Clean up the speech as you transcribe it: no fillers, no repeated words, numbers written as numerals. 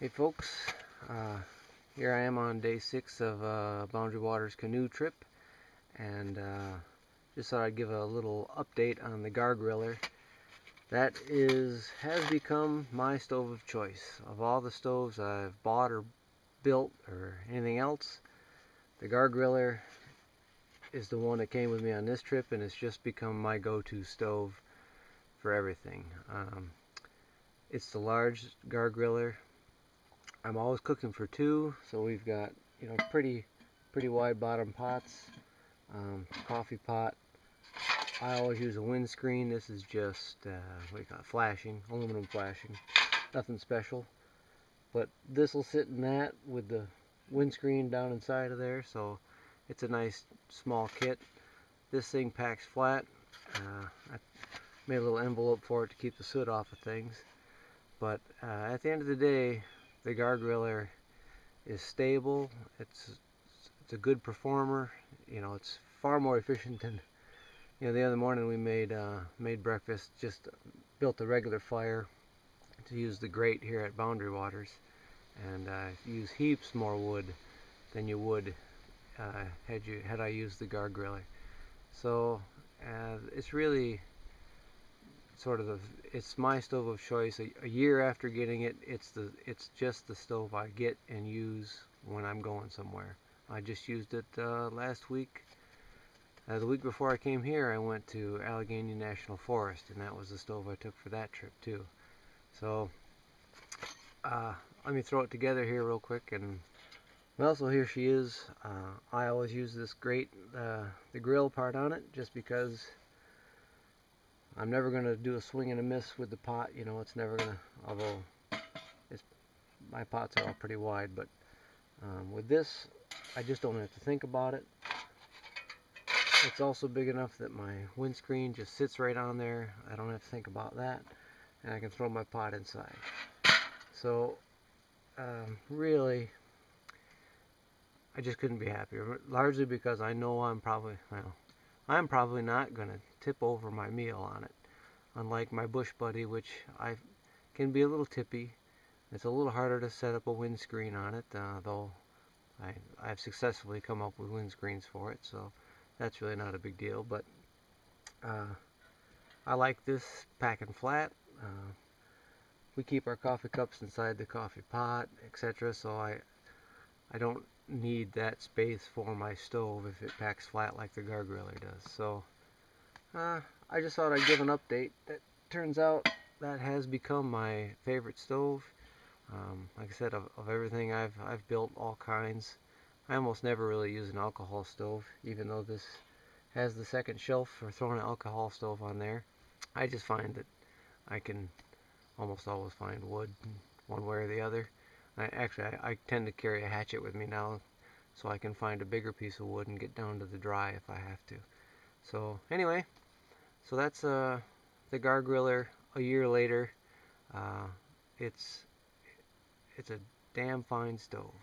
Hey folks, here I am on day 6 of Boundary Waters canoe trip, and just thought I'd give a little update on the Gargriller. That has become my stove of choice. Of all the stoves I've bought or built or anything else, the Gargriller is the one that came with me on this trip, and it's just become my go-to stove for everything. It's the large Gargriller. I'm always cooking for two, so we've got pretty wide bottom pots, coffee pot. I always use a windscreen. This is just what do you call it, flashing, aluminum flashing, nothing special. But this will sit in that with the windscreen down inside of there, so it's a nice small kit. This thing packs flat. I made a little envelope for it to keep the soot off of things. But at the end of the day, the Gargriller is stable. It's a good performer. It's far more efficient than the other morning we made breakfast. Just built a regular fire to use the grate here at Boundary Waters, and use heaps more wood than you would had I used the Gargriller. So it's really it's my stove of choice. A year after getting it, it's just the stove I get and use when I'm going somewhere. I just used it last week. The week before I came here, I went to Allegheny National Forest, and that was the stove I took for that trip too. So let me throw it together here real quick. And well, so here she is. I always use this grate, the grill part on it, just because I'm never going to do a swing and a miss with the pot. It's never going to, although my pots are all pretty wide, but with this, I just don't have to think about it. It's also big enough that my windscreen just sits right on there. I don't have to think about that, and I can throw my pot inside. So really, I just couldn't be happier, largely because I know I'm probably not going to tip over my meal on it. Unlike my Bush Buddy, which I can be a little tippy. It's a little harder to set up a windscreen on it, though I've successfully come up with windscreens for it, so that's really not a big deal. But I like this packing flat. We keep our coffee cups inside the coffee pot, etc., so I don't need that space for my stove if it packs flat like the Gargriller does. So I just thought I'd give an update. That turns out that has become my favorite stove. Like I said, of everything I've built, all kinds. I almost never really use an alcohol stove, even though this has the second shelf for throwing an alcohol stove on there. I just find that I can almost always find wood one way or the other. I tend to carry a hatchet with me now, so I can find a bigger piece of wood and get down to the dry if I have to. So anyway, so that's the Gargriller a year later. It's a damn fine stove.